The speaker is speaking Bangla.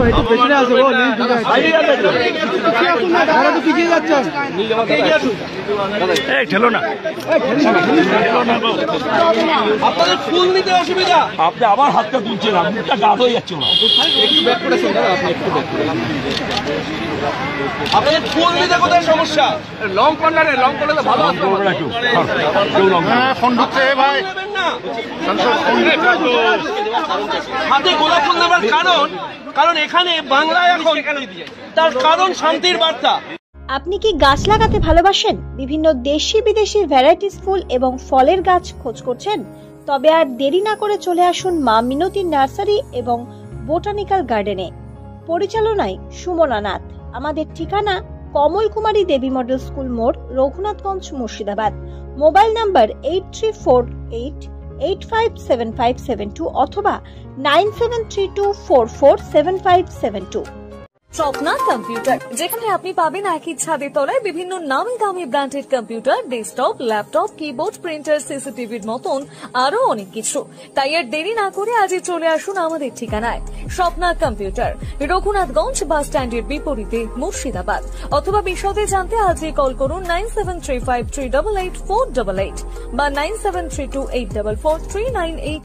একটু পেছনে আসো গো, দাদা তো পিছিয়ে যাচ্ছেন। এই ঠেলো না, আপনাদের ফুল নিতে অসুবিধা, আপনি আবার হাতটা তুলছেন, মুখটা গাঢ় হয়ে যাচ্ছে না। একটু ব্যাক করেছেন দাদা, আপনি একটু ব্যাক করে আপনাদের ফুল নিতে কোথায় সমস্যা? লং কর্নারে, লং কর্নারে ভালো আছে ফোন ঢুকছে ভাই, নেবেন না হাতে গোলাপ ফুল নেবার কারণ এখানে বাংলায় এখন তার কারণ শান্তির বার্তা। আপনি কি গাছ লাগাতে ভালোবাসেন? বিভিন্ন দেশি বিদেশি ভ্যারাইটিস ফুল এবং ফলের গাছ খোঁজ করছেন? তবে আর দেরি না করে চলে আসুন মা মিনতি নার্সারি এবং বোটানিক্যাল গার্ডেনে। পরিচালনায় সুমনা নাথ। আমাদের ঠিকানা কমল কুমারী দেবী মডেল স্কুল মোড়, রঘুনাথগঞ্জ, মুর্শিদাবাদ। মোবাইল নাম্বার 8348857572 অথবা 9732447572। স্বপ্না কম্পিউটার, যেখানে আপনি পাবেন একই ছাদের তলায় বিভিন্ন নামি দামি branded computer, desktop, laptop, keyboard, printer, সিসিটিভির মতন আরো অনেক কিছু। তাই আর দেরি না করে আজই চলে আসুন আমাদের ঠিকানায়। স্বপ্না কম্পিউটার, রঘুনাথগঞ্জ বাস স্ট্যান্ডের বিপরীতে, মুর্শিদাবাদ। অথবা বিশদে জানতে আজই কল করুন 9735388488 বা 9732844398।